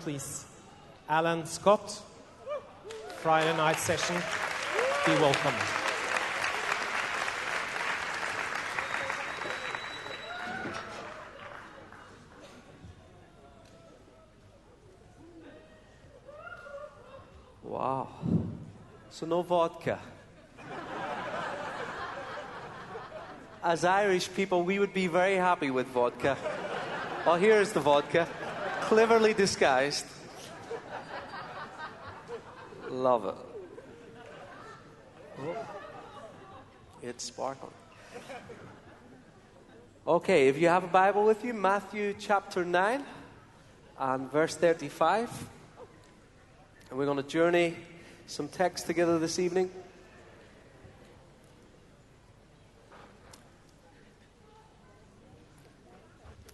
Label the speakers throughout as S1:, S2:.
S1: please. Alan Scott, Friday night session. Be welcome.
S2: Wow. So no vodka. As Irish people, we would be very happy with vodka. Well, here's the vodka, cleverly disguised. Love it. Oh, it's sparkling. Okay, if you have a Bible with you, Matthew chapter 9 and verse 35. And we're going to journey some text together this evening.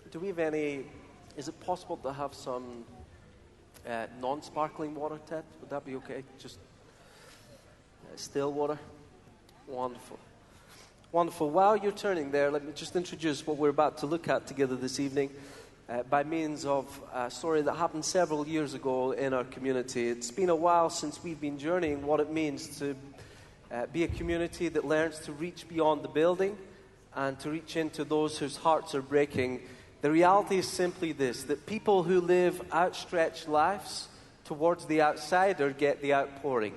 S2: Do we have any, is it possible to have some non-sparkling water, Ted? Would that be okay? Just still water? Wonderful. Wonderful. While you're turning there, let me just introduce what we're about to look at together this evening by means of a story that happened several years ago in our community. It's been a while since we've been journeying what it means to be a community that learns to reach beyond the building and to reach into those whose hearts are breaking. The reality is simply this, that people who live outstretched lives towards the outsider get the outpouring.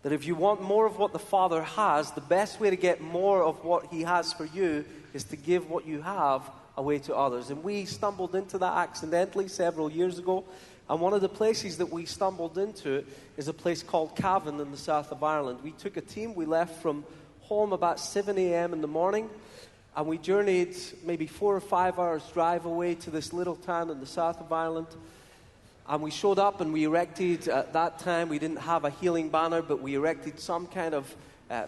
S2: That if you want more of what the Father has, the best way to get more of what He has for you is to give what you have away to others. And we stumbled into that accidentally several years ago. And one of the places that we stumbled into is a place called Cavan in the south of Ireland. We took a team, we left from home about 7 a.m. in the morning. And we journeyed maybe 4 or 5 hours drive away to this little town in the south of Ireland. And we showed up and we erected, at that time, we didn't have a healing banner, but we erected some kind of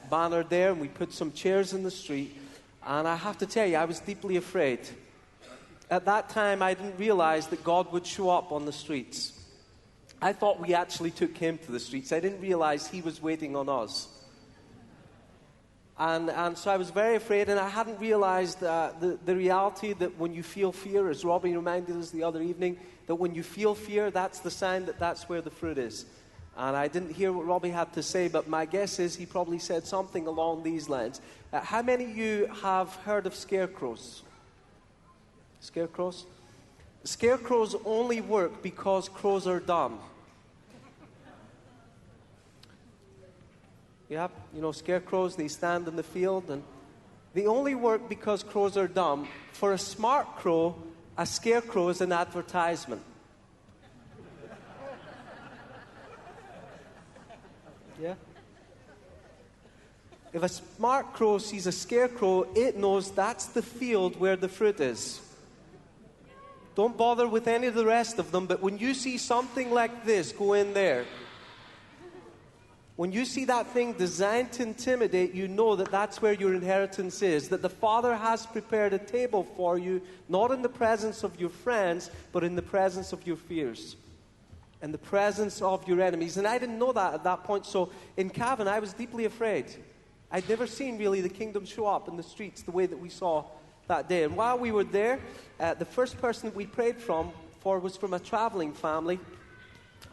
S2: banner there. And we put some chairs in the street. And I have to tell you, I was deeply afraid. At that time, I didn't realize that God would show up on the streets. I thought we actually took Him to the streets. I didn't realize He was waiting on us. And so I was very afraid, and I hadn't realized the reality that when you feel fear, as Robbie reminded us the other evening, that when you feel fear, that's the sign that that's where the fruit is. And I didn't hear what Robbie had to say, but my guess is he probably said something along these lines. How many of you have heard of scarecrows? Scarecrows? Scarecrows only work because crows are dumb. Yeah, you know, scarecrows, they stand in the field, and they only work because crows are dumb. For a smart crow, a scarecrow is an advertisement. Yeah? If a smart crow sees a scarecrow, it knows that's the field where the fruit is. Don't bother with any of the rest of them, but when you see something like this, go in there. When you see that thing designed to intimidate, you know that that's where your inheritance is. That the Father has prepared a table for you, not in the presence of your friends, but in the presence of your fears. In the presence of your enemies. And I didn't know that at that point. So in Cavan, I was deeply afraid. I'd never seen really the kingdom show up in the streets the way that we saw that day. And while we were there, the first person that we prayed for was from a traveling family.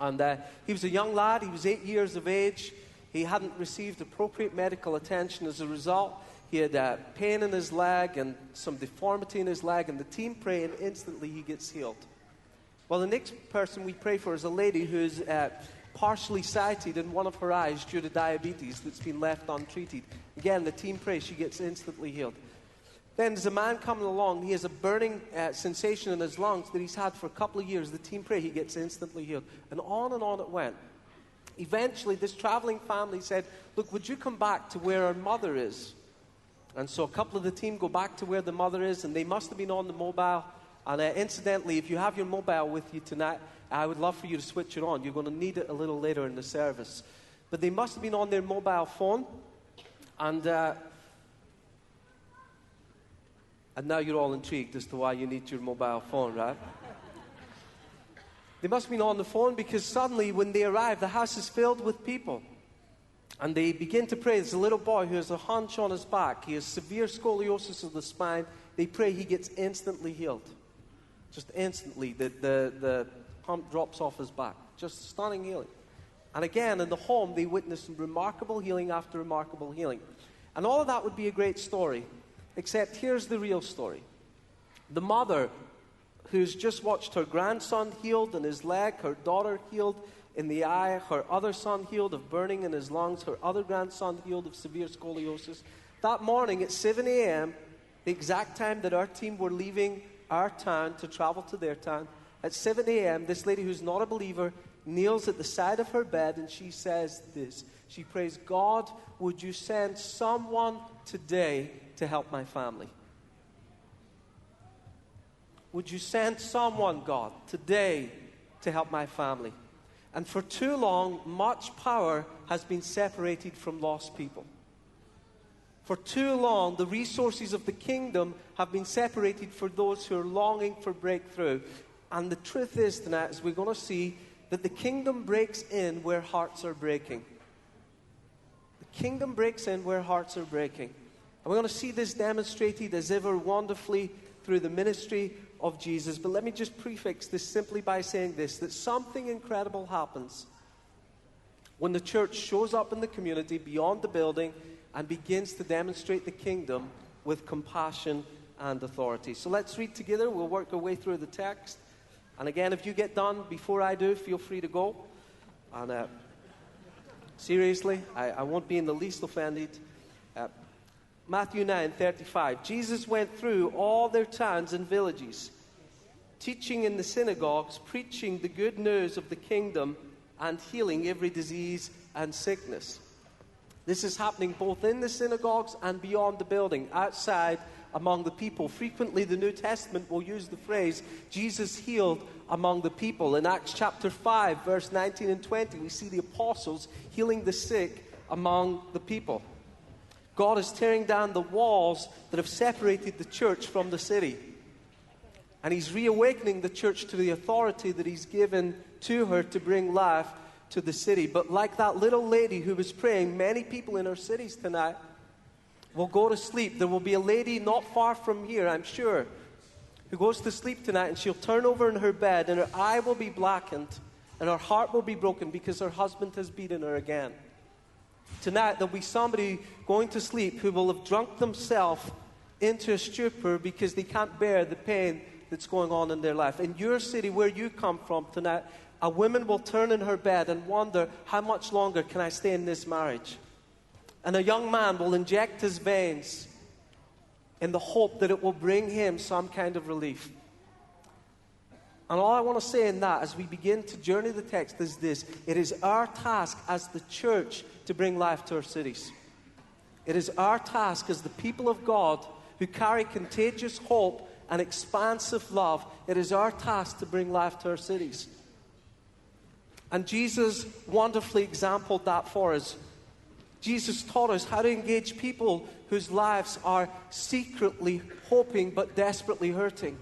S2: And he was a young lad. He was 8 years of age. He hadn't received appropriate medical attention as a result. He had pain in his leg and some deformity in his leg. And the team prayed, and instantly he gets healed. Well, the next person we pray for is a lady who's partially sighted in one of her eyes due to diabetes that's been left untreated. Again, the team prays. She gets instantly healed. Then there's a man coming along. He has a burning sensation in his lungs that he's had for a couple of years. The team pray, he gets instantly healed. And on it went. Eventually, this traveling family said, look, would you come back to where our mother is? And so a couple of the team go back to where the mother is, and they must have been on the mobile. And incidentally, if you have your mobile with you tonight, I would love for you to switch it on. You're going to need it a little later in the service. But they must have been on their mobile phone. And now you're all intrigued as to why you need your mobile phone, right? They must have been on the phone because suddenly when they arrive, the house is filled with people. And they begin to pray. There's a little boy who has a hunch on his back. He has severe scoliosis of the spine. They pray he gets instantly healed. Just instantly. The pump drops off his back. Just stunning healing. And again, in the home, they witnessed remarkable healing after remarkable healing. And all of that would be a great story, except here's the real story. The mother who's just watched her grandson healed in his leg, her daughter healed in the eye, her other son healed of burning in his lungs, her other grandson healed of severe scoliosis. That morning at 7 a.m., the exact time that our team were leaving our town to travel to their town, at 7 a.m., this lady who's not a believer kneels at the side of her bed and she says this. She prays, God, would you send someone today to help my family? Would you send someone, God, today to help my family? And for too long, much power has been separated from lost people. For too long, the resources of the kingdom have been separated for those who are longing for breakthrough. And the truth is tonight, as we're going to see, that the kingdom breaks in where hearts are breaking. The kingdom breaks in where hearts are breaking. And we're going to see this demonstrated as ever wonderfully through the ministry of Jesus. But let me just prefix this simply by saying this, that something incredible happens when the church shows up in the community beyond the building and begins to demonstrate the kingdom with compassion and authority. So let's read together. We'll work our way through the text. And again, if you get done before I do, feel free to go. And seriously, I won't be in the least offended. Matthew 9:35. Jesus went through all their towns and villages, teaching in the synagogues, preaching the good news of the kingdom, and healing every disease and sickness. This is happening both in the synagogues and beyond the building, outside among the people. Frequently, the New Testament will use the phrase, Jesus healed among the people. In Acts chapter 5, verse 19 and 20, we see the apostles healing the sick among the people. God is tearing down the walls that have separated the church from the city. And he's reawakening the church to the authority that he's given to her to bring life to the city. But like that little lady who was praying, many people in our cities tonight will go to sleep. There will be a lady not far from here, I'm sure, who goes to sleep tonight, and she'll turn over in her bed and her eye will be blackened and her heart will be broken because her husband has beaten her again. Tonight there'll be somebody going to sleep who will have drunk themselves into a stupor because they can't bear the pain that's going on in their life. In your city, where you come from tonight, a woman will turn in her bed and wonder, how much longer can I stay in this marriage? And a young man will inject his veins in the hope that it will bring him some kind of relief. And all I want to say in that, as we begin to journey the text, is this. It is our task as the church to bring life to our cities. It is our task as the people of God who carry contagious hope and expansive love. It is our task to bring life to our cities. And Jesus wonderfully exampled that for us. Jesus taught us how to engage people whose lives are secretly hoping but desperately hurting.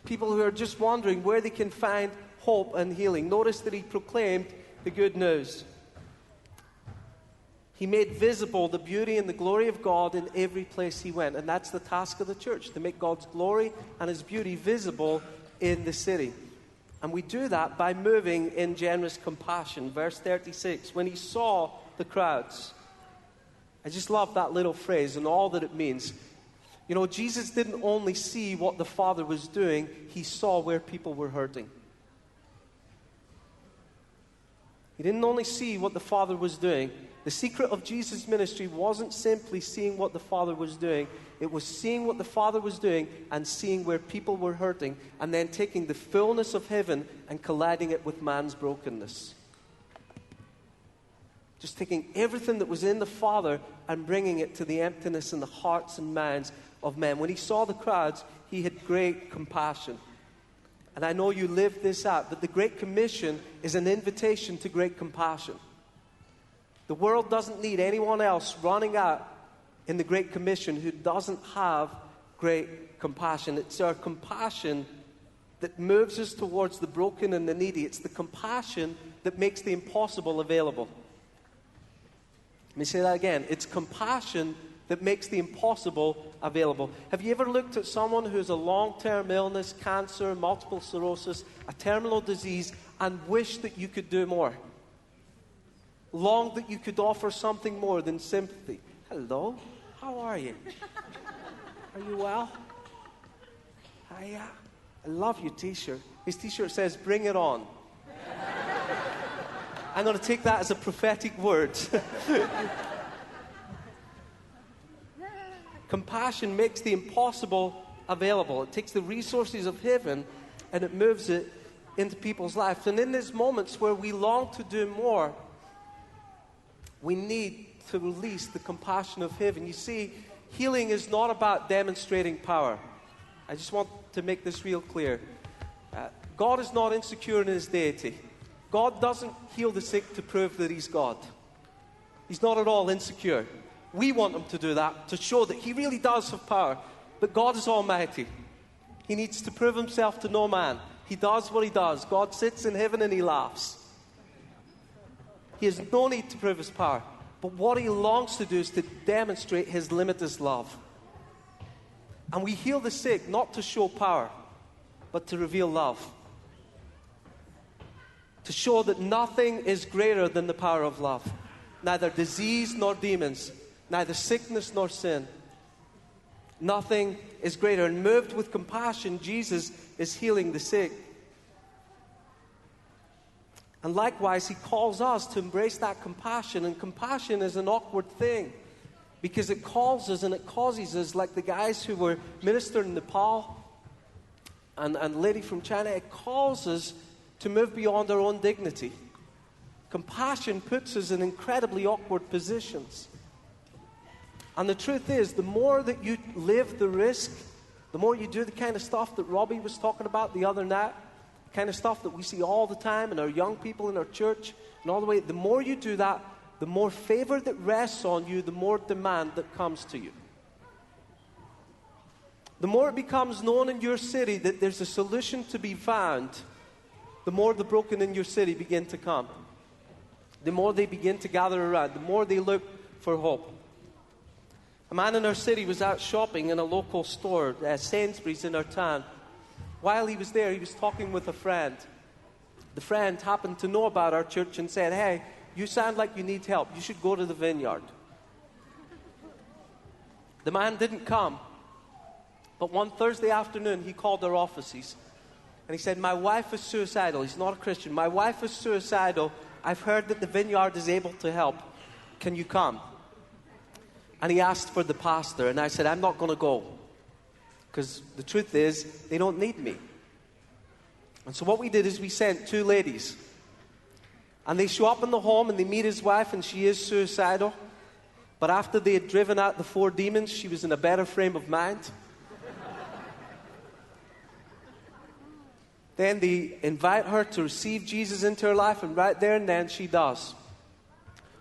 S2: People who are just wondering where they can find hope and healing. Notice that he proclaimed the good news. He made visible the beauty and the glory of God in every place he went. And that's the task of the church, to make God's glory and his beauty visible in the city. And we do that by moving in generous compassion. Verse 36, when he saw the crowds. I just love that little phrase and all that it means. You know, Jesus didn't only see what the Father was doing, he saw where people were hurting. He didn't only see what the Father was doing. The secret of Jesus' ministry wasn't simply seeing what the Father was doing. It was seeing what the Father was doing and seeing where people were hurting, and then taking the fullness of heaven and colliding it with man's brokenness. Just taking everything that was in the Father and bringing it to the emptiness in the hearts and minds of men. When he saw the crowds, he had great compassion. And I know you lived this out, but the Great Commission is an invitation to great compassion. The world doesn't need anyone else running out in the Great Commission who doesn't have great compassion. It's our compassion that moves us towards the broken and the needy. It's the compassion that makes the impossible available. Let me say that again. It's compassion that makes the impossible available. Have you ever looked at someone who's a long-term illness, cancer, multiple sclerosis, a terminal disease, and wished that you could do more? Longed that you could offer something more than sympathy. Hello, how are you? Are you well? I love your t-shirt. His t-shirt says, "Bring it on." I'm going to take that as a prophetic word. Compassion makes the impossible available. It takes the resources of heaven and it moves it into people's lives. And in these moments where we long to do more, we need to release the compassion of heaven. You see, healing is not about demonstrating power. I just want to make this real clear. God is not insecure in his deity. God doesn't heal the sick to prove that he's God. He's not at all insecure. We want him to do that, to show that he really does have power. But God is almighty. He needs to prove himself to no man. He does what he does. God sits in heaven and he laughs. He has no need to prove his power. But what he longs to do is to demonstrate his limitless love. And we heal the sick not to show power, but to reveal love. To show that nothing is greater than the power of love. Neither disease nor demons, neither sickness nor sin. Nothing is greater. And moved with compassion, Jesus is healing the sick. And likewise, he calls us to embrace that compassion. And compassion is an awkward thing because it calls us and it causes us, like the guys who were ministering in Nepal and lady from China, it calls us to move beyond our own dignity. Compassion puts us in incredibly awkward positions. And the truth is, the more that you live the risk, the more you do the kind of stuff that Robbie was talking about the other night, the kind of stuff that we see all the time in our young people in our church, and all the way, the more you do that, the more favor that rests on you, the more demand that comes to you. The more it becomes known in your city that there's a solution to be found, the more the broken in your city begin to come. The more they begin to gather around, the more they look for hope. A man in our city was out shopping in a local store, Sainsbury's in our town. While he was there, he was talking with a friend. The friend happened to know about our church and said, "Hey, you sound like you need help. You should go to the Vineyard." The man didn't come. But one Thursday afternoon, he called our offices. And he said, "My wife is suicidal." He's not a Christian. "My wife is suicidal. I've heard that the Vineyard is able to help. Can you come?" And he asked for the pastor. And I said, "I'm not going to go. Because the truth is, they don't need me." And so what we did is we sent two ladies. And they show up in the home and they meet his wife and she is suicidal. But after they had driven out the 4 demons, she was in a better frame of mind. Then they invite her to receive Jesus into her life, and right there and then she does.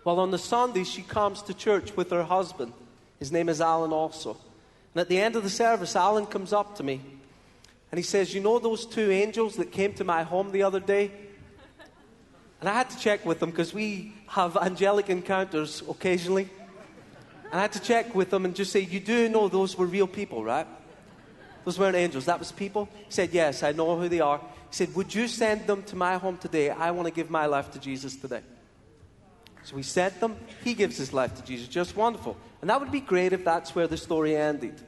S2: Well, on the Sunday, she comes to church with her husband. His name is Alan also. And at the end of the service, Alan comes up to me, and he says, "You know those 2 angels that came to my home the other day?" And I had to check with them because we have angelic encounters occasionally. And I had to check with them and just say, "You do know those were real people, right? Those weren't angels, that was people?" He said, "Yes, I know who they are." He said, "Would you send them to my home today? I want to give my life to Jesus today." So we sent them. He gives his life to Jesus. Just wonderful. And that would be great if that's where the story ended.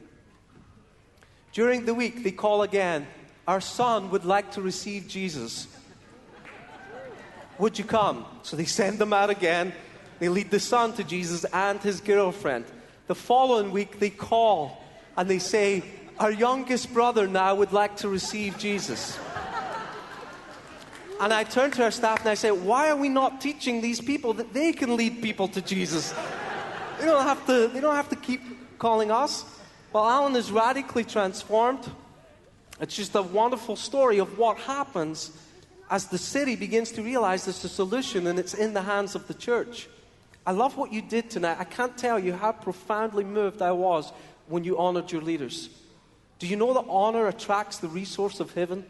S2: During the week, they call again. "Our son would like to receive Jesus. Would you come?" So they send them out again. They lead the son to Jesus and his girlfriend. The following week, they call and they say, "Our youngest brother now would like to receive Jesus." And I turned to our staff and I said, "Why are we not teaching these people that they can lead people to Jesus? They don't have to keep calling us." Well, Alan is radically transformed. It's just a wonderful story of what happens as the city begins to realize there's a solution and it's in the hands of the church. I love what you did tonight. I can't tell you how profoundly moved I was when you honored your leaders. Do you know that honor attracts the resource of heaven?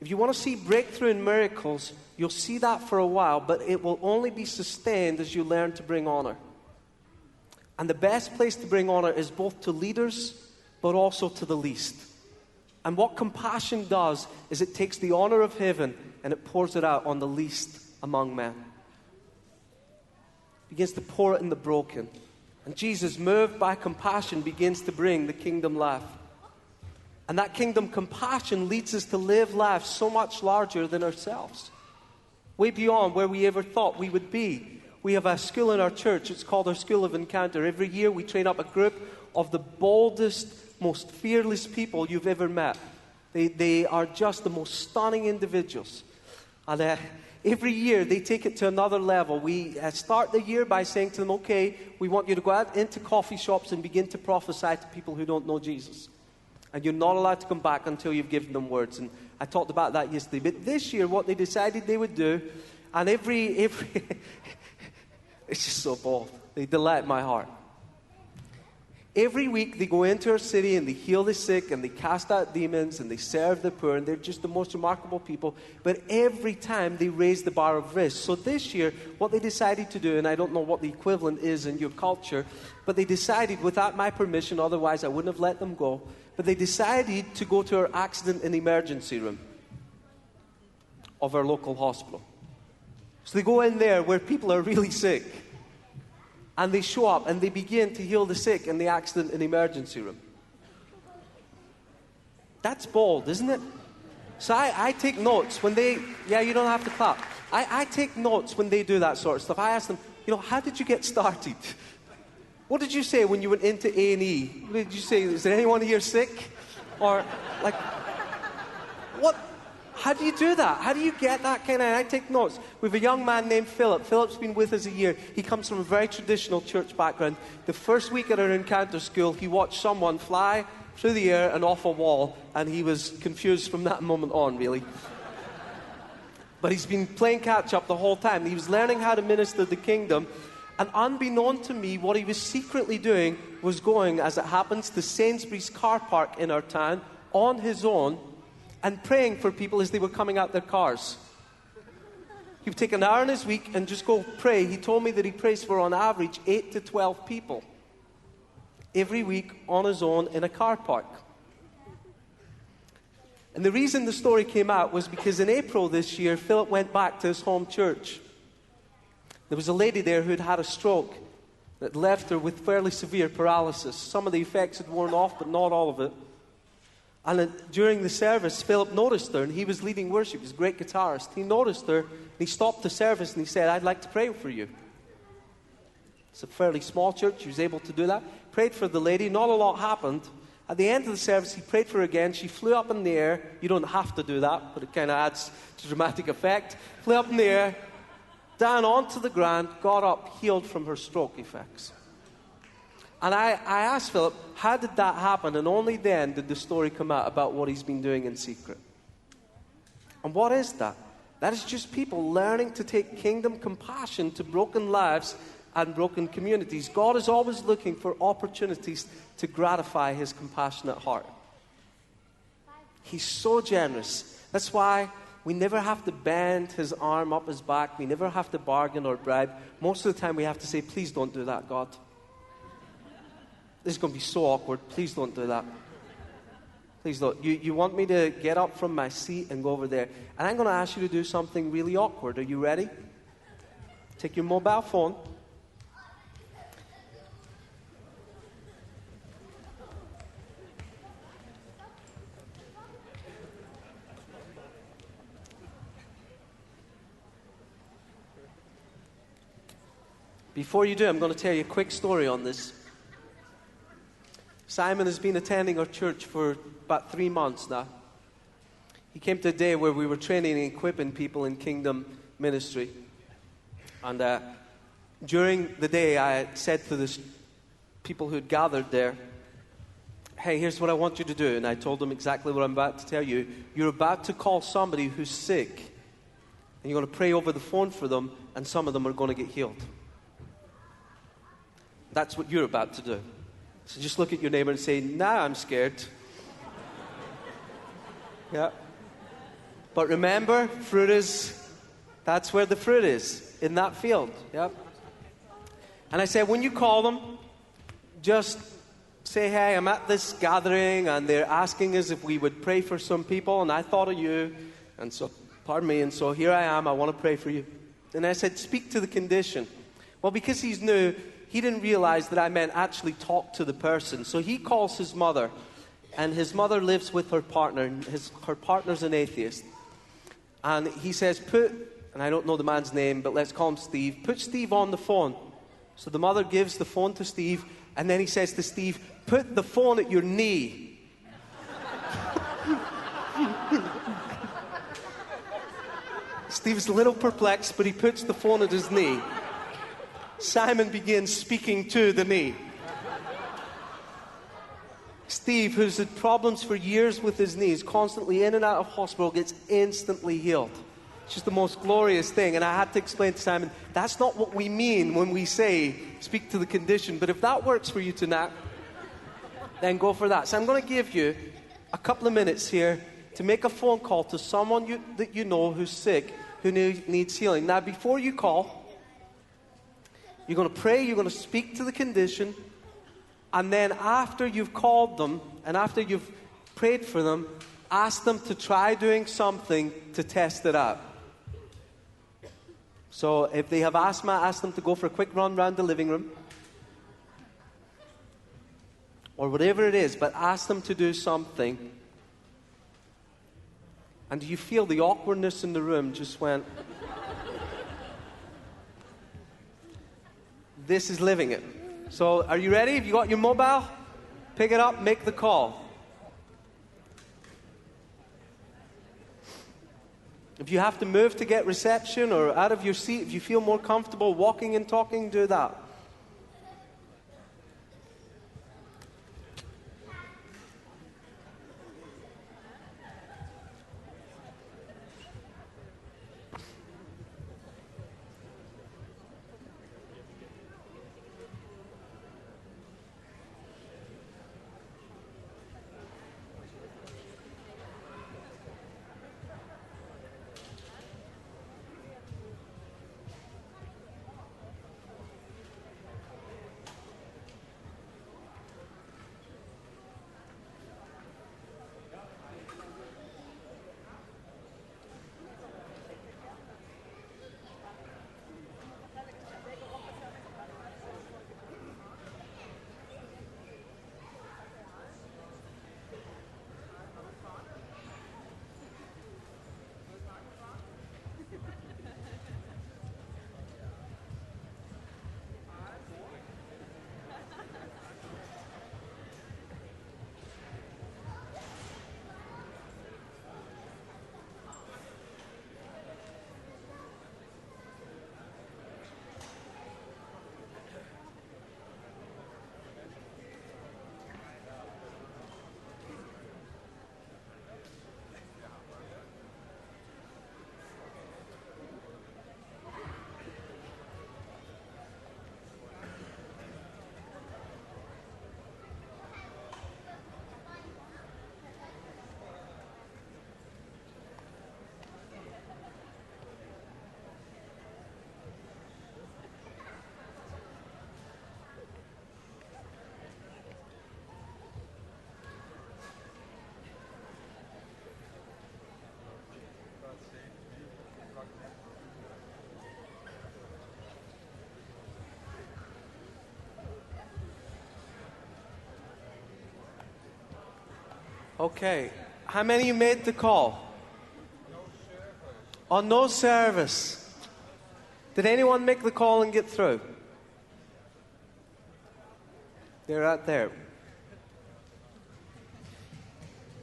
S2: If you want to see breakthrough in miracles, you'll see that for a while, but it will only be sustained as you learn to bring honor. And the best place to bring honor is both to leaders, but also to the least. And what compassion does is it takes the honor of heaven and it pours it out on the least among men. It begins to pour it in the broken. And Jesus, moved by compassion, begins to bring the kingdom life. And that kingdom compassion leads us to live lives so much larger than ourselves. Way beyond where we ever thought we would be. We have a school in our church. It's called our School of Encounter. Every year we train up a group of the boldest, most fearless people you've ever met. They are just the most stunning individuals. And every year they take it to another level. We start the year by saying to them, okay, we want you to go out into coffee shops and begin to prophesy to people who don't know Jesus. And you're not allowed to come back until you've given them words. And I talked about that yesterday. But this year, what they decided they would do, and every it's just so bold. They delight my heart. Every week they go into our city and they heal the sick and they cast out demons and they serve the poor, and they're just the most remarkable people. But every time they raise the bar of risk. So this year, what they decided to do, and I don't know what the equivalent is in your culture, but they decided, without my permission, otherwise I wouldn't have let them go, but they decided to go to our accident and emergency room of our local hospital. So they go in there where people are really sick. And they show up and they begin to heal the sick in the accident and emergency room. That's bold, isn't it? So I take notes when they, you don't have to clap. I take notes when they do that sort of stuff. I ask them, how did you get started? What did you say when you went into A&E? What did you say? Is there anyone here sick? Or like, what? How do you do that? How do you get that kind of... I take notes. We have a young man named Philip. Philip's been with us a year. He comes from a very traditional church background. The first week at our encounter school, he watched someone fly through the air and off a wall, and he was confused from that moment on, really. But he's been playing catch-up the whole time. He was learning how to minister the kingdom, and unbeknown to me, what he was secretly doing was going, as it happens, to Sainsbury's car park in our town on his own, and praying for people as they were coming out their cars. He would take an hour in his week and just go pray. He told me that he prays for, on average, 8 to 12 people every week on his own in a car park. And the reason the story came out was because in April this year, Philip went back to his home church. There was a lady there who had had a stroke that left her with fairly severe paralysis. Some of the effects had worn off, but not all of it. And during the service, Philip noticed her, and he was leading worship. He's a great guitarist. He noticed her, and he stopped the service, and he said, I'd like to pray for you. It's a fairly small church. He was able to do that. Prayed for the lady. Not a lot happened. At the end of the service, he prayed for her again. She flew up in the air. You don't have to do that, but it kind of adds to dramatic effect. Flew up in the air, down onto the ground, got up, healed from her stroke effects. And I asked Philip, how did that happen? And only then did the story come out about what he's been doing in secret. And what is that? That is just people learning to take kingdom compassion to broken lives and broken communities. God is always looking for opportunities to gratify his compassionate heart. He's so generous. That's why we never have to bend his arm up his back. We never have to bargain or bribe. Most of the time we have to say, please don't do that, God. This is going to be so awkward. Please don't do that. Please don't. You want me to get up from my seat and go over there. And I'm going to ask you to do something really awkward. Are you ready? Take your mobile phone. Before you do, I'm going to tell you a quick story on this. Simon has been attending our church for about 3 months now. He came to a day where we were training and equipping people in kingdom ministry. And during the day, I said to the people who'd gathered there, hey, here's what I want you to do. And I told them exactly what I'm about to tell you. You're about to call somebody who's sick, and you're going to pray over the phone for them, and some of them are going to get healed. That's what you're about to do. So just look at your neighbor and say, nah, I'm scared. Yeah. But remember, that's where the fruit is, in that field. Yeah. And I said, when you call them, just say, hey, I'm at this gathering, and they're asking us if we would pray for some people, and I thought of you, and so, pardon me, and so here I am, I want to pray for you. And I said, speak to the condition. Well, because he's new, he didn't realize that I meant actually talk to the person. So he calls his mother, and his mother lives with her partner, and her partner's an atheist. And he says, and I don't know the man's name, but let's call him Steve, put Steve on the phone. So the mother gives the phone to Steve, and then he says to Steve, put the phone at your knee. Steve's a little perplexed, but he puts the phone at his knee. Simon begins speaking to the knee. Steve, who's had problems for years with his knees, constantly in and out of hospital, gets instantly healed. It's just the most glorious thing. And I had to explain to Simon, that's not what we mean when we say, speak to the condition. But if that works for you tonight, then go for that. So I'm going to give you a couple of minutes here to make a phone call to someone that you know who's sick, who needs healing. Now, before you call, you're going to pray, you're going to speak to the condition, and then after you've called them, and after you've prayed for them, ask them to try doing something to test it out. So if they have asthma, ask them to go for a quick run around the living room, or whatever it is, but ask them to do something. And do you feel the awkwardness in the room just went? This is living it. So are you ready? Have you got your mobile? Pick it up, make the call. If you have to move to get reception or out of your seat, if you feel more comfortable walking and talking, do that. Okay. How many of you made the call? On no service. Did anyone make the call and get through? They're out there.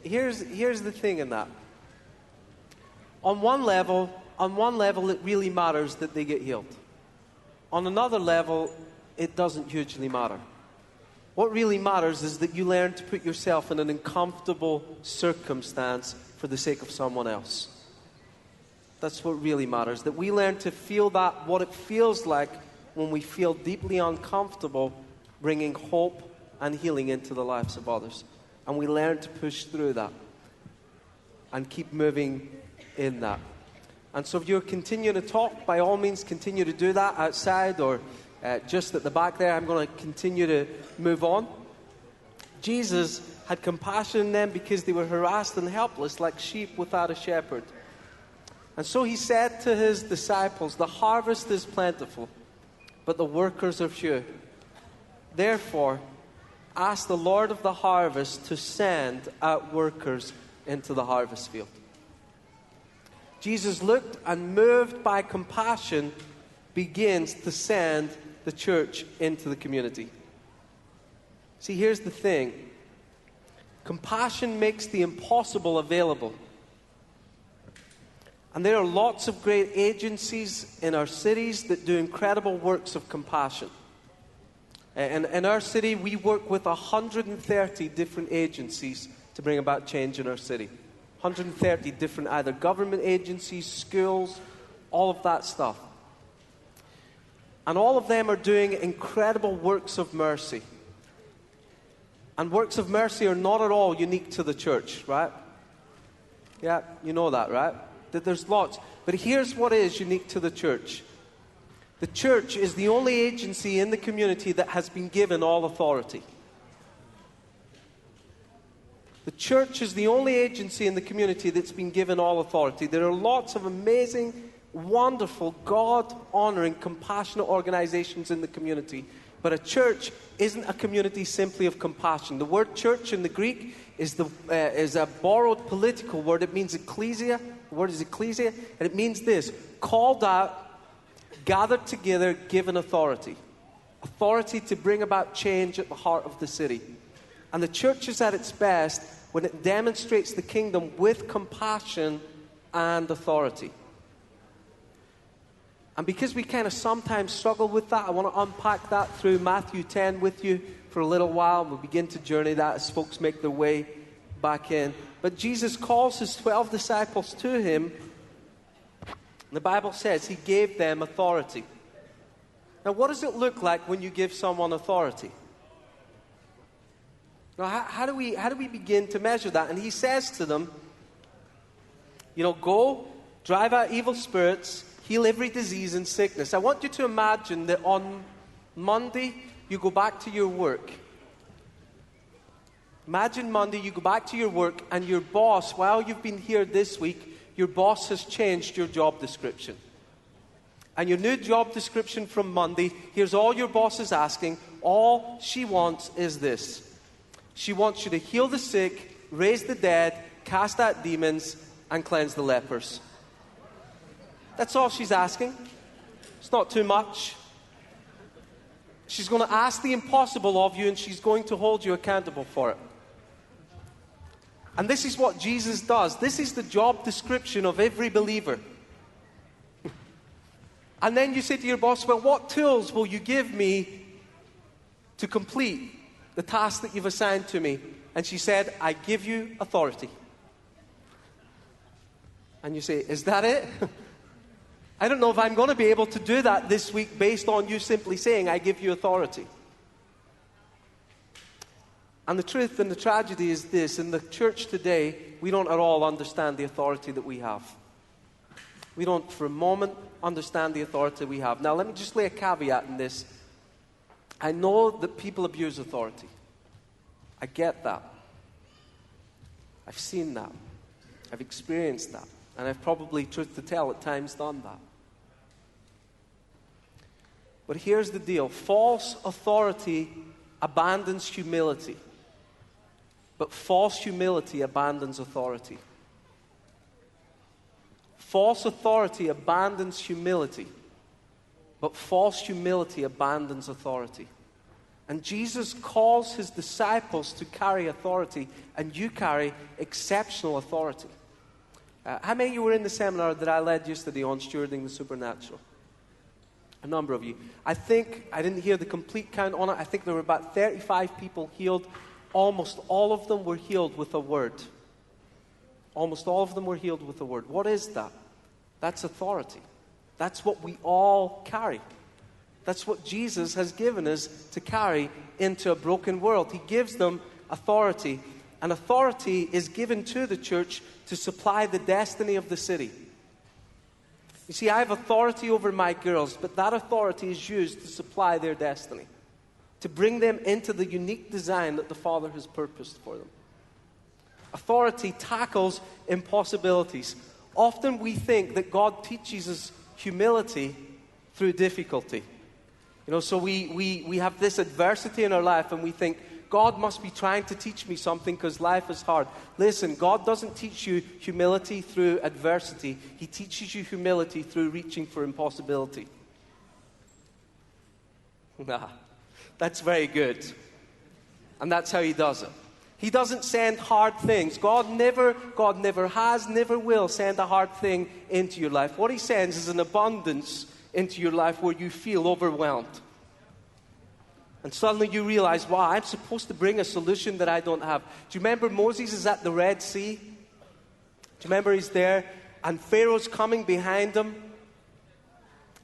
S2: Here's the thing in that. On one level, it really matters that they get healed. On another level, it doesn't hugely matter. What really matters is that you learn to put yourself in an uncomfortable circumstance for the sake of someone else. That's what really matters. That we learn to feel that, what it feels like when we feel deeply uncomfortable, bringing hope and healing into the lives of others. And we learn to push through that and keep moving in that. And so if you're continuing to talk, by all means continue to do that outside or just at the back there. I'm going to continue to move on. Jesus had compassion on them because they were harassed and helpless like sheep without a shepherd. And so he said to his disciples, the harvest is plentiful, but the workers are few. Therefore, ask the Lord of the harvest to send out workers into the harvest field. Jesus, looked and moved by compassion, begins to send the church into the community. See, here's the thing. Compassion makes the impossible available. And there are lots of great agencies in our cities that do incredible works of compassion. And in our city, we work with 130 different agencies to bring about change in our city. 130 different either government agencies, schools, all of that stuff. And all of them are doing incredible works of mercy. And works of mercy are not at all unique to the church, right? Yeah, you know that, right? That there's lots. But here's what is unique to the church. The church is the only agency in the community that has been given all authority. The church is the only agency in the community that's been given all authority. There are lots of amazing, wonderful, God-honoring, compassionate organizations in the community. But a church isn't a community simply of compassion. The word church in the Greek is a borrowed political word. It means ecclesia. The word is ecclesia. And it means this: called out, gathered together, given authority. Authority to bring about change at the heart of the city. And the church is at its best when it demonstrates the kingdom with compassion and authority. And because we kind of sometimes struggle with that, I want to unpack that through Matthew 10 with you for a little while. We'll begin to journey that as folks make their way back in. But Jesus calls his 12 disciples to him. The Bible says he gave them authority. Now, what does it look like when you give someone authority? Now, how do we begin to measure that? And he says to them, go, drive out evil spirits, heal every disease and sickness. I want you to imagine that on Monday, you go back to your work. Imagine Monday, you go back to your work, and your boss, while you've been here this week, your boss has changed your job description. And your new job description from Monday, here's all your boss is asking. All she wants is this. She wants you to heal the sick, raise the dead, cast out demons, and cleanse the lepers. That's all she's asking. It's not too much. She's going to ask the impossible of you, and she's going to hold you accountable for it. And this is what Jesus does. This is the job description of every believer. And then you say to your boss, well, what tools will you give me to complete the task that you've assigned to me? And she said, I give you authority. And you say, is that it? I don't know if I'm going to be able to do that this week based on you simply saying, I give you authority. And the truth and the tragedy is this: in the church today, we don't at all understand the authority that we have. We don't for a moment understand the authority we have. Now, let me just lay a caveat in this. I know that people abuse authority. I get that. I've seen that. I've experienced that. And I've probably, truth to tell, at times done that. But here's the deal. False authority abandons humility. But false humility abandons authority. False authority abandons humility. But false humility abandons authority. And Jesus calls his disciples to carry authority, and you carry exceptional authority. How many of you were in the seminar that I led yesterday on stewarding the supernatural? A number of you. I think, I didn't hear the complete count on it, I think there were about 35 people healed. Almost all of them were healed with a word. Almost all of them were healed with a word. What is that? That's authority. That's what we all carry. That's what Jesus has given us to carry into a broken world. He gives them authority. And authority is given to the church to supply the destiny of the city. You see, I have authority over my girls, but that authority is used to supply their destiny, to bring them into the unique design that the Father has purposed for them. Authority tackles impossibilities. Often we think that God teaches us humility through difficulty. So we have this adversity in our life and we think, God must be trying to teach me something because life is hard. Listen, God doesn't teach you humility through adversity. He teaches you humility through reaching for impossibility. That's very good. And that's how he does it. He doesn't send hard things. God never has, never will send a hard thing into your life. What he sends is an abundance into your life where you feel overwhelmed. And suddenly you realize, wow, I'm supposed to bring a solution that I don't have. Do you remember Moses is at the Red Sea? Do you remember he's there? And Pharaoh's coming behind him.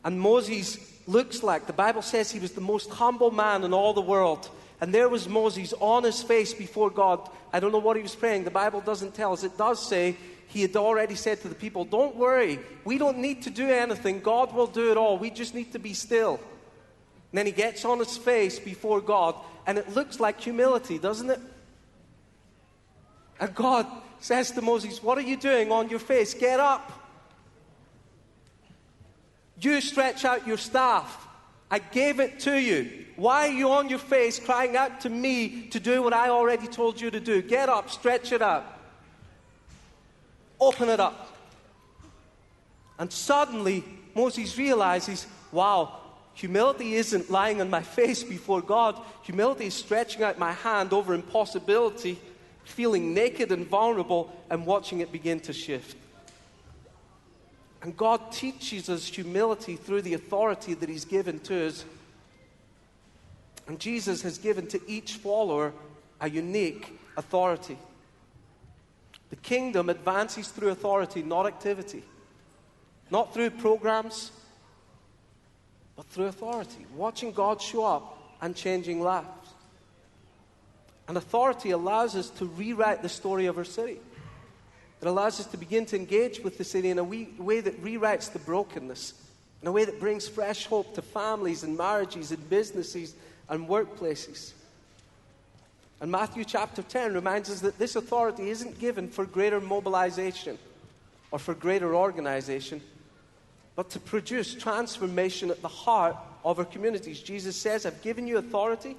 S2: And Moses looks like, the Bible says he was the most humble man in all the world. And there was Moses on his face before God. I don't know what he was praying. The Bible doesn't tell us. It does say he had already said to the people, don't worry. We don't need to do anything. God will do it all. We just need to be still. And then he gets on his face before God, and it looks like humility, doesn't it? And God says to Moses, what are you doing on your face? Get up. You stretch out your staff. I gave it to you. Why are you on your face crying out to me to do what I already told you to do? Get up, stretch it out. Open it up. And suddenly, Moses realizes, wow, humility isn't lying on my face before God. Humility is stretching out my hand over impossibility, feeling naked and vulnerable, and watching it begin to shift. And God teaches us humility through the authority that he's given to us. And Jesus has given to each follower a unique authority. The kingdom advances through authority, not activity. Not through programs, but through authority. Watching God show up and changing lives. And authority allows us to rewrite the story of our city. It allows us to begin to engage with the city in a way that rewrites the brokenness, in a way that brings fresh hope to families and marriages and businesses and workplaces. And Matthew chapter 10 reminds us that this authority isn't given for greater mobilization or for greater organization, but to produce transformation at the heart of our communities. Jesus says, I've given you authority.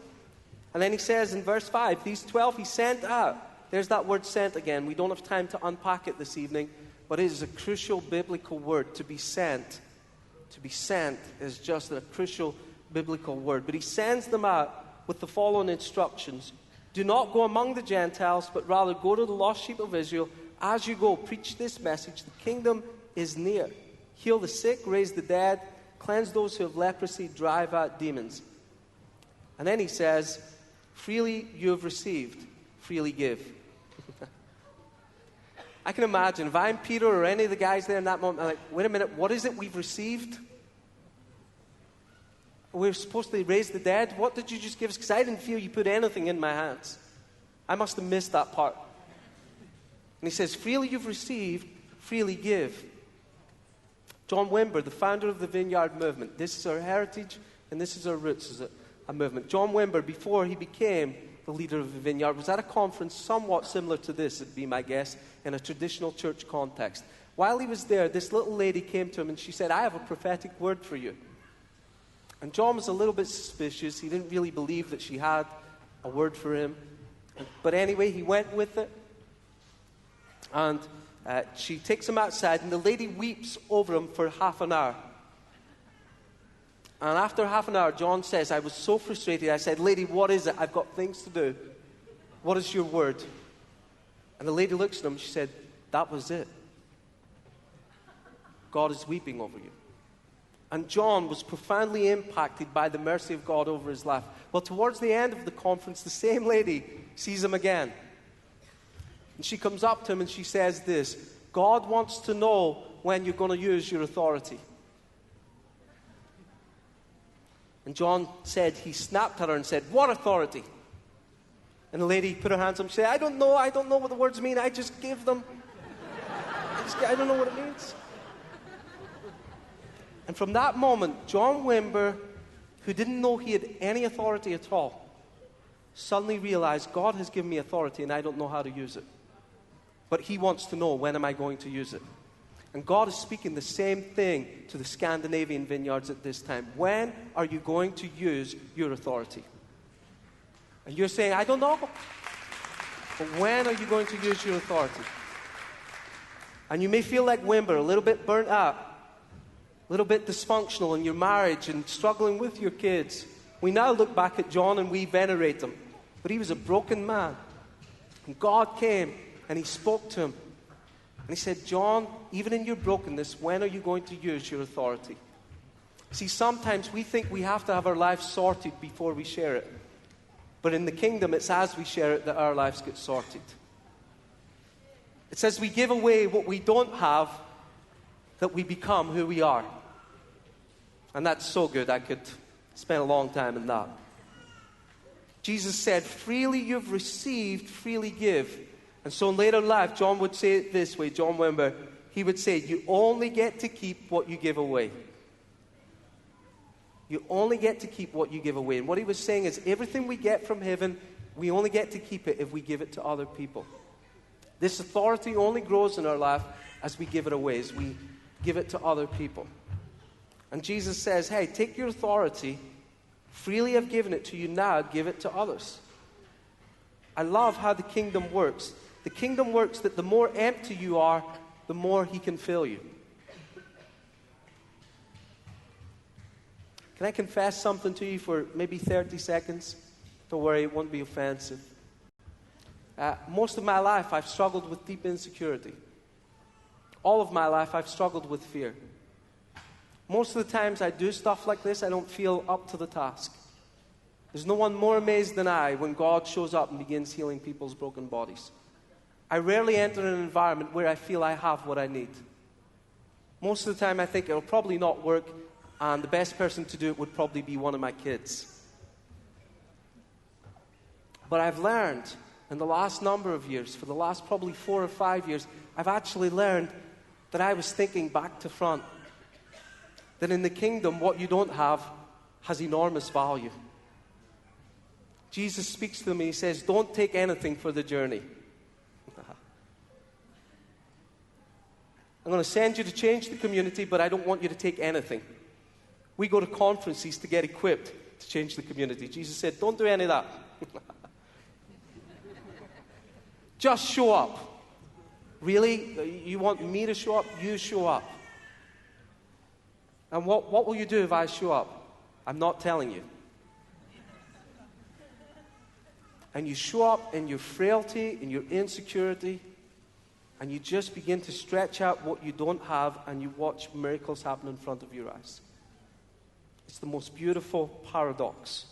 S2: And then he says in verse 5, these 12 he sent out. There's that word sent again. We don't have time to unpack it this evening, but it is a crucial biblical word, to be sent. To be sent is just a crucial biblical word. But he sends them out with the following instructions. Do not go among the Gentiles, but rather go to the lost sheep of Israel. As you go, preach this message. The kingdom is near. Heal the sick, raise the dead, cleanse those who have leprosy, drive out demons. And then he says, freely you have received, freely give. I can imagine if I'm Peter or any of the guys there in that moment, I'm like, wait a minute, what is it we've received? We're supposed to raise the dead? What did you just give us? Because I didn't feel you put anything in my hands. I must have missed that part. And he says, freely you've received, freely give. John Wimber, the founder of the Vineyard movement, this is our heritage and this is our roots as a movement. John Wimber, before he became the leader of the Vineyard, was at a conference somewhat similar to this, it'd be my guess, in a traditional church context. While he was there, this little lady came to him and she said, I have a prophetic word for you. And John was a little bit suspicious. He didn't really believe that she had a word for him. But anyway, he went with it. And she takes him outside, and the lady weeps over him for half an hour. And after half an hour, John says, I was so frustrated. I said, lady, what is it? I've got things to do. What is your word? And the lady looks at him. She said, that was it. God is weeping over you. And John was profoundly impacted by the mercy of God over his life. Well, towards the end of the conference, the same lady sees him again. And she comes up to him and she says this, God wants to know when you're going to use your authority. And John said, he snapped at her and said, what authority? And the lady put her hands up and said, I don't know what the words mean. I just give them. I don't know what it means. And from that moment, John Wimber, who didn't know he had any authority at all, suddenly realized God has given me authority and I don't know how to use it. But he wants to know, when am I going to use it? And God is speaking the same thing to the Scandinavian vineyards at this time. When are you going to use your authority? And you're saying, I don't know. But when are you going to use your authority? And you may feel like Wimber, a little bit burnt out, a little bit dysfunctional in your marriage and struggling with your kids. We now look back at John and we venerate him. But he was a broken man. And God came and he spoke to him. And he said, John, even in your brokenness, when are you going to use your authority? See, sometimes we think we have to have our lives sorted before we share it. But in the kingdom, it's as we share it that our lives get sorted. It says we give away what we don't have, that we become who we are. And that's so good. I could spend a long time in that. Jesus said, freely you've received, freely give. And so in later life, John would say it this way, John Wimber, he would say, you only get to keep what you give away. You only get to keep what you give away. And what he was saying is, everything we get from heaven, we only get to keep it if we give it to other people. This authority only grows in our life as we give it away, as we give it to other people. And Jesus says, hey, take your authority, freely I've given it to you, now give it to others. I love how the kingdom works. The kingdom works that the more empty you are, the more he can fill you. Can I confess something to you for maybe 30 seconds? Don't worry, it won't be offensive. Most of my life, I've struggled with deep insecurity. All of my life, I've struggled with fear. Most of the times I do stuff like this, I don't feel up to the task. There's no one more amazed than I when God shows up and begins healing people's broken bodies. I rarely enter an environment where I feel I have what I need. Most of the time I think it'll probably not work, and the best person to do it would probably be one of my kids. But I've learned in the last number of years, for the last probably 4 or 5 years, I've actually learned that I was thinking back to front. That in the kingdom, what you don't have has enormous value. Jesus speaks to them and he says, don't take anything for the journey. I'm going to send you to change the community, but I don't want you to take anything. We go to conferences to get equipped to change the community. Jesus said, don't do any of that. Just show up. Really? You want me to show up? You show up. And what will you do if I show up? I'm not telling you. And you show up in your frailty, in your insecurity, and you just begin to stretch out what you don't have, and you watch miracles happen in front of your eyes. It's the most beautiful paradox.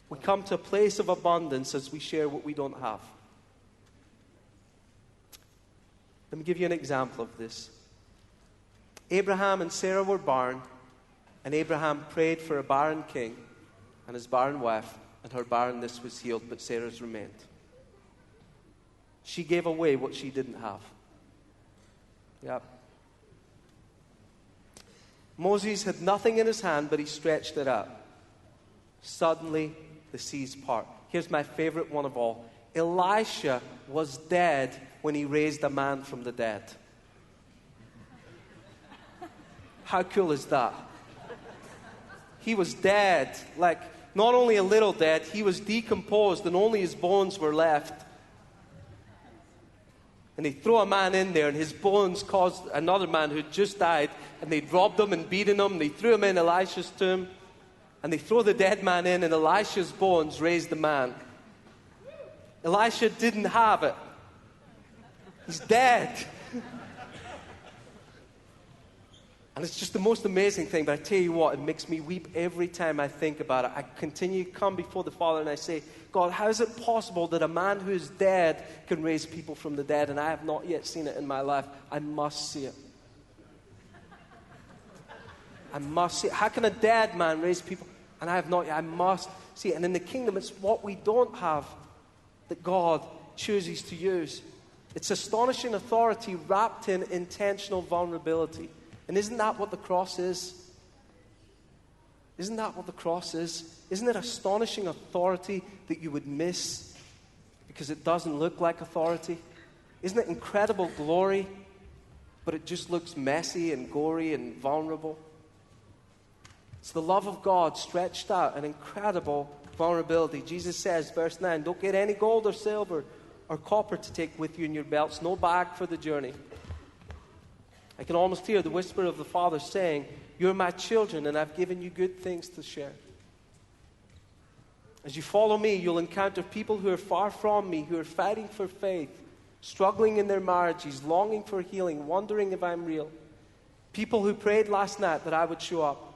S2: We come to a place of abundance as we share what we don't have. Let me give you an example of this. Abraham and Sarah were barren, and Abraham prayed for a barren king and his barren wife, and her barrenness was healed, but Sarah's remained. She gave away what she didn't have. Yep. Moses had nothing in his hand, but he stretched it out. Suddenly, the seas part. Here's my favorite one of all. Elisha was dead when he raised a man from the dead. How cool is that? He was dead, like not only a little dead, he was decomposed and only his bones were left. And they throw a man in there and his bones caused another man who'd just died, and they'd robbed him and beaten him, and they threw him in Elisha's tomb, and they throw the dead man in, and Elisha's bones raised the man. Elisha didn't have it. He's dead. And it's just the most amazing thing, but I tell you what, it makes me weep every time I think about it. I continue to come before the Father and I say, God, how is it possible that a man who is dead can raise people from the dead, and I have not yet seen it in my life? I must see it. I must see it. How can a dead man raise people? And I have not yet. I must see it. And in the kingdom, it's what we don't have that God chooses to use. It's astonishing authority wrapped in intentional vulnerability. And isn't that what the cross is? Isn't that what the cross is? Isn't it astonishing authority that you would miss because it doesn't look like authority? Isn't it incredible glory, but it just looks messy and gory and vulnerable? It's the love of God stretched out, an incredible vulnerability. Jesus says, verse 9, don't get any gold or silver or copper to take with you in your belts, no bag for the journey. I can almost hear the whisper of the Father saying, you're my children and I've given you good things to share. As you follow me, you'll encounter people who are far from me, who are fighting for faith, struggling in their marriages, longing for healing, wondering if I'm real. People who prayed last night that I would show up.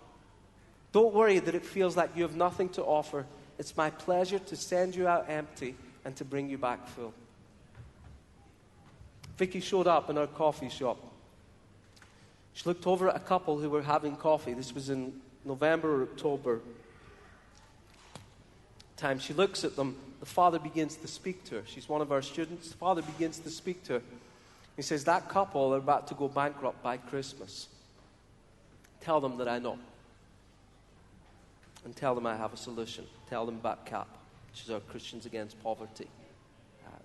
S2: Don't worry that it feels like you have nothing to offer. It's my pleasure to send you out empty and to bring you back full. Vicky showed up in our coffee shop. She looked over at a couple who were having coffee. This was in November or October time. She looks at them. The father begins to speak to her. She's one of our students. The father begins to speak to her. He says, that couple are about to go bankrupt by Christmas. Tell them that I know. And tell them I have a solution. Tell them about CAP, which is our Christians Against Poverty.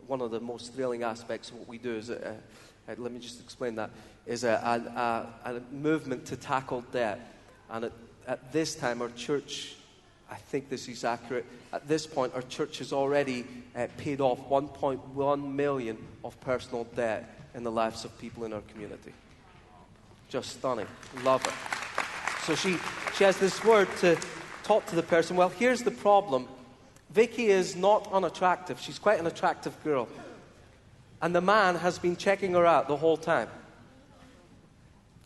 S2: One of the most thrilling aspects of what we do is, let me just explain that, is a movement to tackle debt. And at this time, our church, I think this is accurate, at this point, our church has already paid off 1.1 million of personal debt in the lives of people in our community. Just stunning. Love it. So she has this word to talk to the person. Well, here's the problem. Vicky is not unattractive. She's quite an attractive girl. And the man has been checking her out the whole time.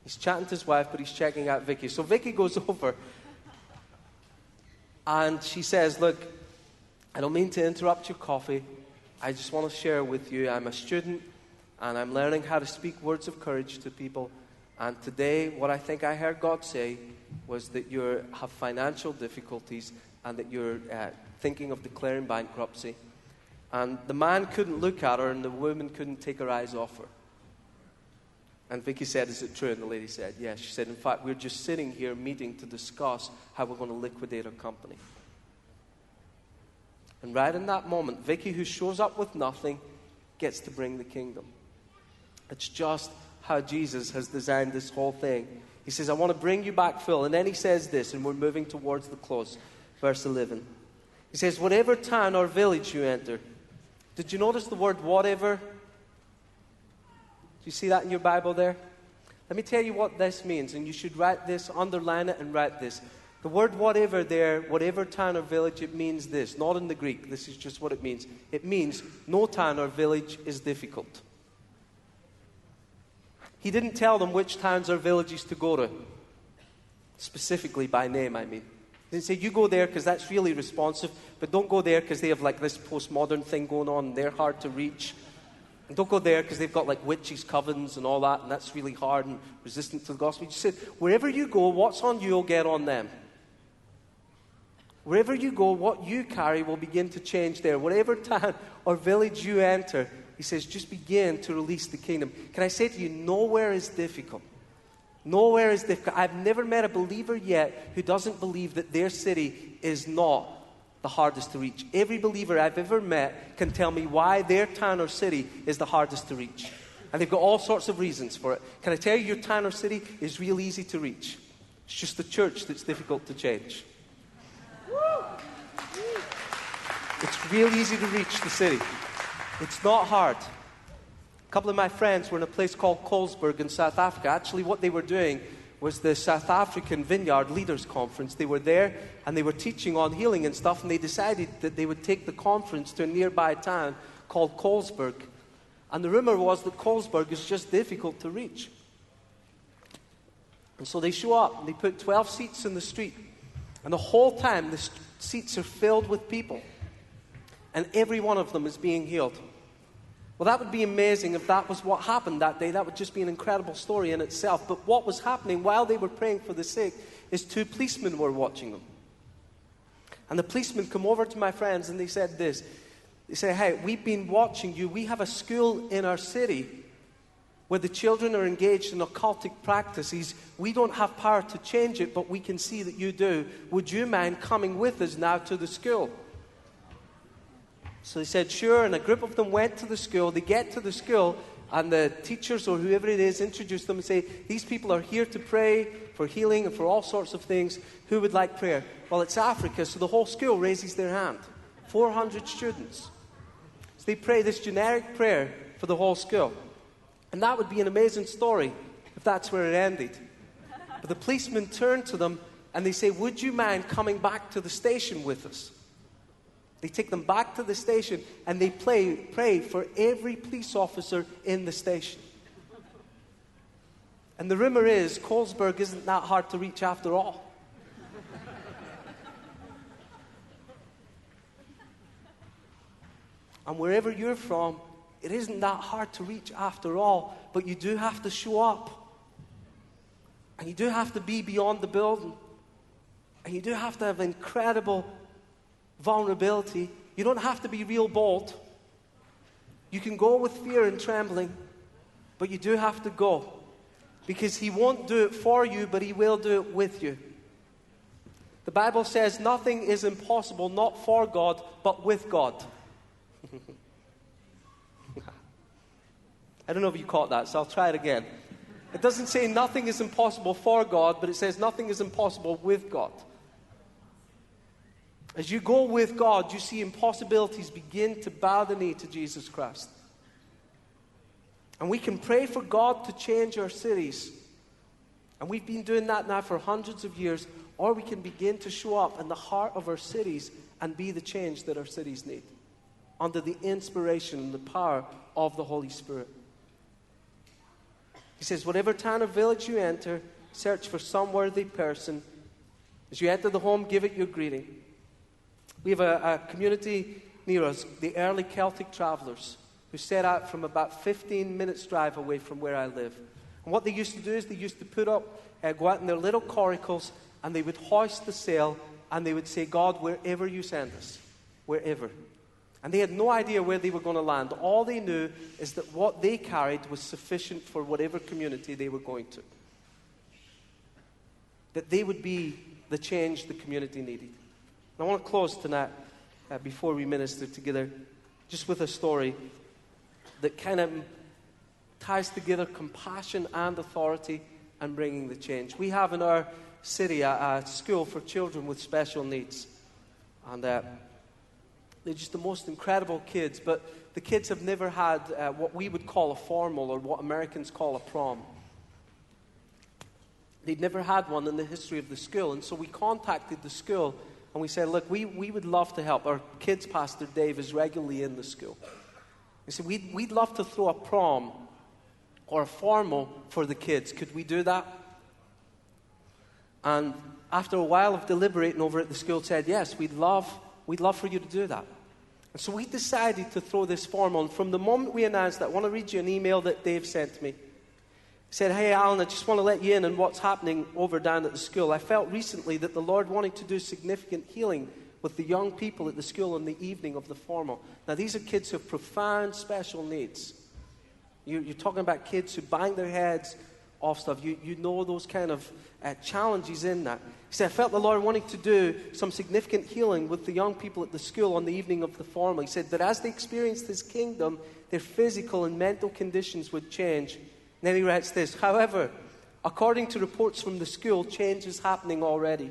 S2: He's chatting to his wife, but he's checking out Vicky. So Vicky goes over and she says, look, I don't mean to interrupt your coffee. I just want to share with you, I'm a student and I'm learning how to speak words of courage to people. And today, what I think I heard God say was that you have financial difficulties and that you're thinking of declaring bankruptcy. And the man couldn't look at her and the woman couldn't take her eyes off her. And Vicky said, is it true? And the lady said, yes. She said, in fact, we're just sitting here meeting to discuss how we're going to liquidate our company. And right in that moment, Vicky, who shows up with nothing, gets to bring the kingdom. It's just how Jesus has designed this whole thing. He says, I want to bring you back full. And then he says this, and we're moving towards the close. Verse 11. He says, whatever town or village you enter. Did you notice the word whatever? Do you see that in your Bible there? Let me tell you what this means, and you should write this, underline it, and write this. The word whatever there, whatever town or village, it means this. Not in the Greek. This is just what it means. It means no town or village is difficult. He didn't tell them which towns or villages to go to. Specifically by name, I mean. He didn't say, you go there because that's really responsive, but don't go there because they have like this postmodern thing going on and they're hard to reach. And don't go there because they've got like witches' covens and all that, and that's really hard and resistant to the gospel. He just said, wherever you go, what's on you will get on them. Wherever you go, what you carry will begin to change there. Whatever town or village you enter, he says, just begin to release the kingdom. Can I say to you, nowhere is difficult. Nowhere is difficult. I've never met a believer yet who doesn't believe that their city is not the hardest to reach. Every believer I've ever met can tell me why their town or city is the hardest to reach. And they've got all sorts of reasons for it. Can I tell you, your town or city is real easy to reach. It's just the church that's difficult to change. It's real easy to reach the city. It's not hard. A couple of my friends were in a place called Causeway in South Africa. Actually, what they were doing was the South African Vineyard Leaders Conference. They were there and they were teaching on healing and stuff, and they decided that they would take the conference to a nearby town called Causeway. And the rumor was that Causeway is just difficult to reach. And so they show up and they put 12 seats in the street. And the whole time the seats are filled with people. And every one of them is being healed. Well, that would be amazing if that was what happened that day. That would just be an incredible story in itself. But what was happening while they were praying for the sick is 2 policemen were watching them. And the policemen come over to my friends and they said this. They say, hey, we've been watching you. We have a school in our city where the children are engaged in occultic practices. We don't have power to change it, but we can see that you do. Would you mind coming with us now to the school? So they said, sure, and a group of them went to the school. They get to the school, and the teachers or whoever it is introduce them and say, these people are here to pray for healing and for all sorts of things. Who would like prayer? Well, it's Africa, so the whole school raises their hand. 400 students. So they pray this generic prayer for the whole school. And that would be an amazing story if that's where it ended. But the policemen turn to them and they say, would you mind coming back to the station with us? They take them back to the station and they pray for every police officer in the station. And the rumor is, Colesburg isn't that hard to reach after all. And wherever you're from, it isn't that hard to reach after all, but you do have to show up. And you do have to be beyond the building. And you do have to have incredible vulnerability. You don't have to be real bold. You can go with fear and trembling, but you do have to go. Because He won't do it for you, but He will do it with you. The Bible says nothing is impossible, not for God, but with God. I don't know if you caught that, so I'll try it again. It doesn't say nothing is impossible for God, but it says nothing is impossible with God. As you go with God, you see impossibilities begin to bow the knee to Jesus Christ. And we can pray for God to change our cities. And we've been doing that now for hundreds of years. Or we can begin to show up in the heart of our cities and be the change that our cities need, under the inspiration and the power of the Holy Spirit. He says, whatever town or village you enter, search for some worthy person. As you enter the home, give it your greeting. We have a community near us, the early Celtic travelers, who set out from about 15 minutes drive away from where I live. And what they used to do is they used to go out in their little coracles, and they would hoist the sail, and they would say, God, wherever you send us, wherever. And they had no idea where they were going to land. All they knew is that what they carried was sufficient for whatever community they were going to. That they would be the change the community needed. And I want to close tonight, before we minister together, just with a story that kind of ties together compassion and authority and bringing the change. We have in our city a school for children with special needs. And they're just the most incredible kids, but the kids have never had what we would call a formal, or what Americans call a prom. They'd never had one in the history of the school, and so we contacted the school, and we said, look, we would love to help. Our kids pastor, Dave, is regularly in the school. We said, we'd love to throw a prom or a formal for the kids. Could we do that? And after a while of deliberating over it, the school said, yes, we'd love for you to do that. And so we decided to throw this form on. From the moment we announced that, I want to read you an email that Dave sent me. He said, hey, Alan, I just want to let you in on what's happening over down at the school. I felt recently that the Lord wanted to do significant healing with the young people at the school on the evening of the formal. Now, these are kids who have profound special needs. You're talking about kids who bang their heads off stuff. You know those kind of challenges in that. He said, I felt the Lord wanting to do some significant healing with the young people at the school on the evening of the formal. He said that as they experienced His kingdom, their physical and mental conditions would change. And then he writes this, however, according to reports from the school, change is happening already.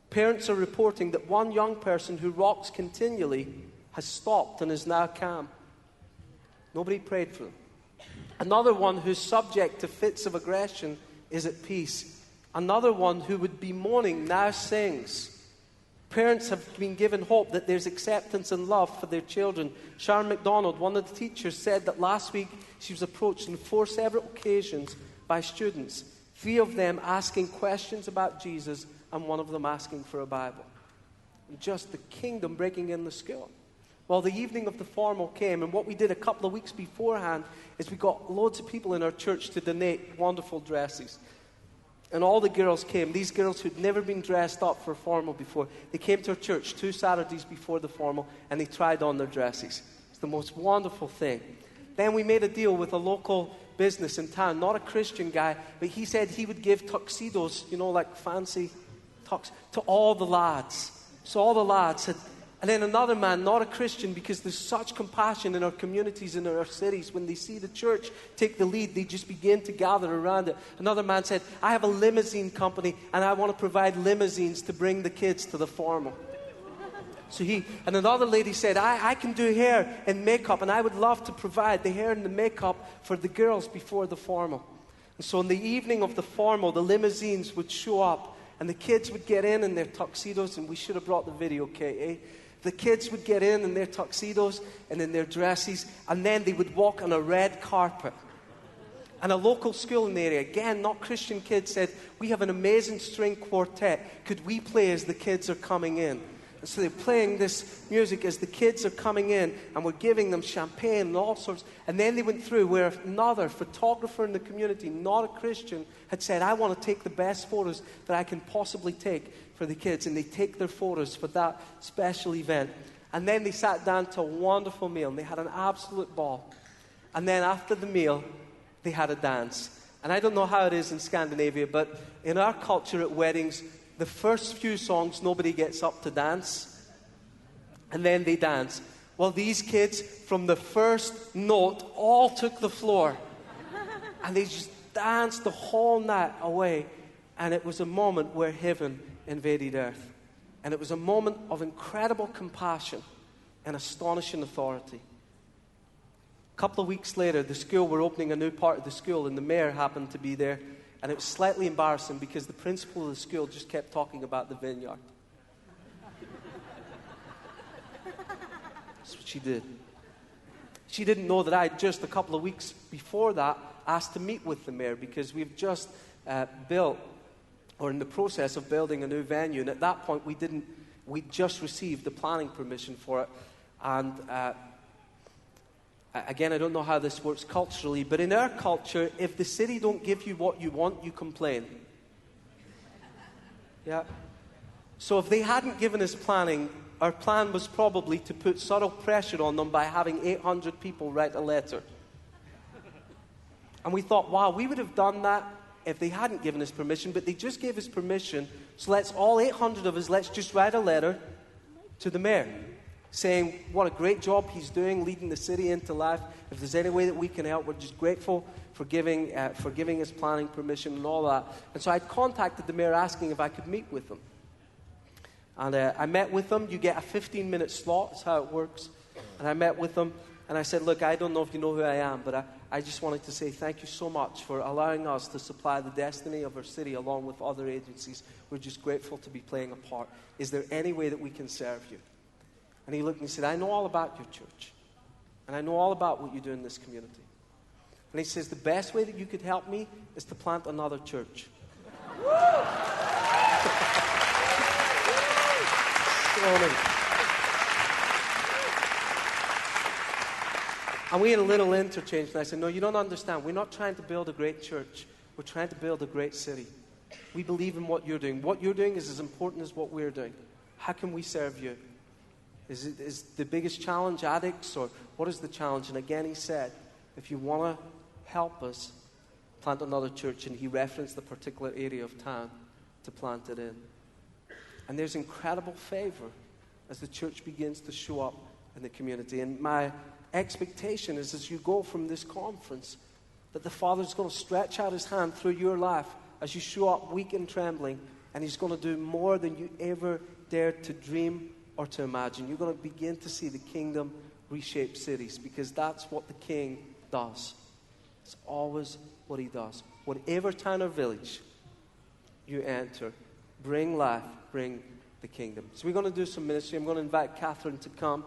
S2: Parents are reporting that one young person who rocks continually has stopped and is now calm. Nobody prayed for him. Another one who's subject to fits of aggression is at peace. Another one who would be mourning now sings. Parents have been given hope that there's acceptance and love for their children. Sharon McDonald, one of the teachers, said that last week she was approached on 4 separate occasions by students, 3 of them asking questions about Jesus and 1 of them asking for a Bible. And just the kingdom breaking in the school. Well, the evening of the formal came, and what we did a couple of weeks beforehand is we got loads of people in our church to donate wonderful dresses. And all the girls came, these girls who'd never been dressed up for formal before. They came to our church 2 Saturdays before the formal, and they tried on their dresses. It's the most wonderful thing. Then we made a deal with a local business in town, not a Christian guy, but he said he would give tuxedos, like fancy tux, to all the lads. So all the lads had. And then another man, not a Christian, because there's such compassion in our communities, in our cities. When they see the church take the lead, they just begin to gather around it. Another man said, I have a limousine company, and I want to provide limousines to bring the kids to the formal. And another lady said, I can do hair and makeup, and I would love to provide the hair and the makeup for the girls before the formal. And so in the evening of the formal, the limousines would show up, and the kids would get in their tuxedos, and we should have brought the video, Kate, The kids would get in their tuxedos and in their dresses, and then they would walk on a red carpet. And a local school in the area, again, not Christian kids, said, we have an amazing string quartet. Could we play as the kids are coming in? And so they're playing this music as the kids are coming in, and we're giving them champagne and all sorts. And then they went through where another photographer in the community, not a Christian, had said, I want to take the best photos that I can possibly take for the kids. And they take their photos for that special event. And then they sat down to a wonderful meal, and they had an absolute ball. And then after the meal, they had a dance. And I don't know how it is in Scandinavia, but in our culture at weddings, the first few songs, nobody gets up to dance. And then they dance. Well, these kids, from the first note, all took the floor. And they just danced the whole night away. And it was a moment where heaven invaded earth. And it was a moment of incredible compassion and astonishing authority. A couple of weeks later, the school were opening a new part of the school, and the mayor happened to be there. And it was slightly embarrassing because the principal of the school just kept talking about the Vineyard. That's what she did. She didn't know that I had just a couple of weeks before that asked to meet with the mayor, because we've just built, or in the process of building, a new venue. And at that point, we just received the planning permission for it. And again, I don't know how this works culturally, but in our culture, if the city don't give you what you want, you complain. Yeah. So if they hadn't given us planning, our plan was probably to put subtle pressure on them by having 800 people write a letter. And we thought, wow, we would have done that if they hadn't given us permission, but they just gave us permission, so let's all 800 of us, let's just write a letter to the mayor, saying what a great job he's doing, leading the city into life. If there's any way that we can help, we're just grateful for giving us planning permission and all that. And so I contacted the mayor asking if I could meet with them. And I met with them. You get a 15-minute slot. That's how it works. And I met with them, and I said, look, I don't know if you know who I am, but I just wanted to say thank you so much for allowing us to supply the destiny of our city along with other agencies. We're just grateful to be playing a part. Is there any way that we can serve you? And he looked and he said, I know all about your church. And I know all about what you do in this community. And he says, the best way that you could help me is to plant another church. And we had a little interchange, and I said, no, you don't understand. We're not trying to build a great church. We're trying to build a great city. We believe in what you're doing. What you're doing is as important as what we're doing. How can we serve you? Is the biggest challenge addicts, or what is the challenge? And again, he said, if you want to help us, plant another church. And he referenced the particular area of town to plant it in. And there's incredible favor as the church begins to show up in the community. And my expectation is, as you go from this conference, that the Father's going to stretch out his hand through your life as you show up weak and trembling, and he's going to do more than you ever dared to dream or to imagine. You're going to begin to see the kingdom reshape cities, because that's what the King does. It's always what he does. Whatever town or village you enter, bring life, bring the kingdom. So we're going to do some ministry. I'm going to invite Catherine to come.